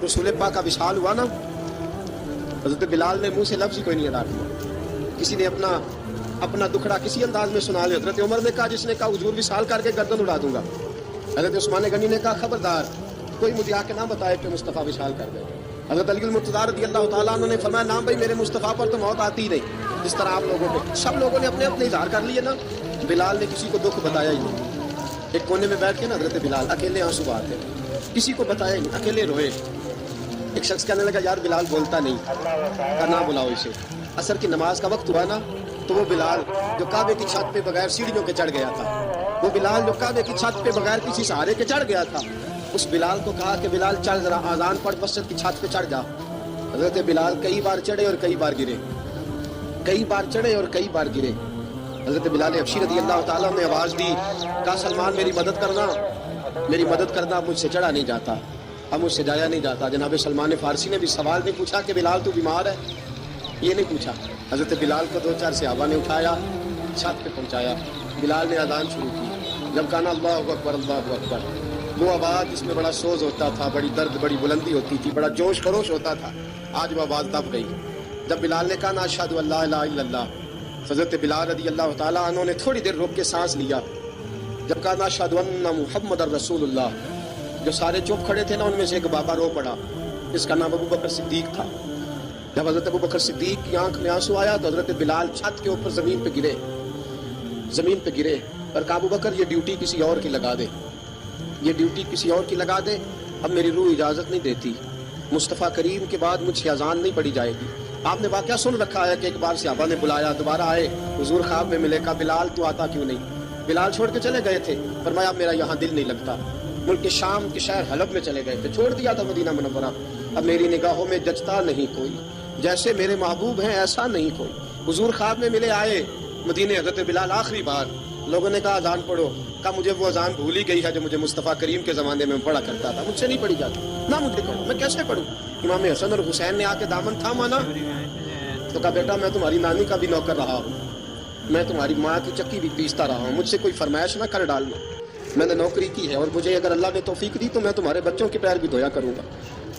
کو رسول پاک کا وصال ہوا نا، حضرت بلال نے منہ سے لفظ ہی کوئی نہیں ادا کیا. کسی نے اپنا دکھڑا کسی انداز میں سنا لیا. حضرت عمر نے کہا جس نے کہا حضور وصال کر کے گردن اڑا دوں گا. حضرت عثمان غنی نے کہا خبردار کوئی مجھے آ کے نہ بتائے کہ مصطفیٰ وصال کر گئے. حضرت علی المرتضیٰ رضی اللہ تعالیٰ عنہ نے فرمایا نام بھائی میرے مصطفیٰ پر تو موت آتی ہی نہیں جس طرح آپ لوگوں پہ. سب لوگوں نے اپنے اپنے اظہار کر لیے نا. بلال نے کسی کو دکھ بتایا ہی نہیں. ایک کونے میں بیٹھ کے نا حضرت بلال اکیلے آنسو بہاتے کسی کو بتایا ہی نہیں, اکیلے روئے. ایک شخص کہنے لگا یار بلال بولتا نہیں, کہا نہ بلاؤ اسے. عصر کی نماز کا وقت ہوا نا تو وہ بلال جو کعبے کی چھت پہ بغیر سیڑھیوں کے چڑھ گیا تھا, وہ بلال جو کعبے کی چھت پہ بغیر کسی سہارے کے چڑھ گیا تھا, اس بلال کو کہا کہ بلال چل ذرا اذان پڑھ مسجد کی چھت پہ چڑھ جا. حضرت بلال کئی بار چڑھے اور کئی بار گرے, کئی بار چڑھے اور کئی بار گرے. حضرت بلال حبشی رضی اللہ تعالیٰ نے آواز دی, کہا سلمان میری مدد کرنا, میری مدد کرنا. مجھ سے چڑھا نہیں جاتا, اب مجھ سے جایا نہیں جاتا. جناب سلمان فارسی نے بھی سوال نہیں پوچھا کہ بلال تو بیمار ہے, یہ نہیں پوچھا. حضرت بلال کو 2-4 صحابہ نے اٹھایا, چھت پہ پہنچایا. بلال نے اذان شروع کی. جب کہا اللہ اکبر اللہ اکبر, وہ آواز جس میں بڑا سوز ہوتا تھا, بڑی درد, بڑی بلندی ہوتی تھی, بڑا جوش خروش ہوتا تھا, آج وہ آواز دب گئی. جب بلال نے کہا نا اشہد ان لا الہ الا اللہ, حضرت بلال رضی اللہ تعالیٰ عنہ نے تھوڑی دیر روک کے سانس لیا. جب کہا نا اشہد ان محمد رسول اللہ, جو سارے چپ کھڑے تھے نا ان میں سے ایک بابا رو پڑا, اس کا نام ابو بکر صدیق تھا. جب حضرت ابو بکر صدیق کی آنکھ میں آنسو آیا تو حضرت بلال چھت کے اوپر زمین پہ گرے, زمین پہ گرے اور کہا ابو بکر یہ ڈیوٹی کسی اور کی لگا دے, یہ ڈیوٹی کسی اور کی لگا دے. اب میری روح اجازت نہیں دیتی, مصطفیٰ کریم کے بعد مجھ سے اذان نہیں پڑھی جائے گی. آپ نے واقعہ سن رکھا ہے کہ ایک بار صحابہ نے بلایا, دوبارہ آئے, حضور خواب میں ملے, کہا بلال تو آتا کیوں نہیں؟ بلال چھوڑ کے چلے گئے تھے. فرمایا میرا یہاں دل نہیں لگتا. ملک شام کے شہر حلب میں چلے گئے تھے, چھوڑ دیا تھا مدینہ منورہ. اب میری نگاہوں میں جچتا نہیں کوئی, جیسے میرے محبوب ہیں ایسا نہیں کوئی. حضور خواب میں ملے, آئے مدینے. حضرت بلال آخری بار, لوگوں نے کہا اذان پڑھو, کہا مجھے وہ اذان بھول ہی گئی ہے جو مجھے مصطفیٰ کریم کے زمانے میں پڑھا کرتا تھا, مجھ سے نہیں پڑھی جاتی, نہ مجھے کرو, میں کیسے پڑھوں؟ امام حسن اور حسین نے آ کے دامن تھاما نا, تو کہا بیٹا میں تمہاری نانی کا بھی نوکر رہا ہوں, میں تمہاری ماں کی چکی بھی پیستا رہا ہوں, مجھ سے کوئی فرمائش نہ کر ڈالنا. میں نے نوکری کی ہے اور مجھے اگر اللہ نے توفیق دی تو میں تمہارے بچوں کے پیر بھی دھویا کروں گا.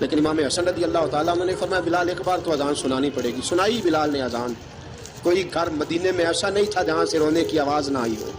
لیکن امام حسن رضی اللہ تعالیٰ عنہ نے فرمایا بلال ایک بار تو اذان سنانی پڑے گی. سنائی بلال نے اذان. کوئی گھر مدینے میں ایسا نہیں تھا جہاں سے رونے کی آواز نہ آئی ہو.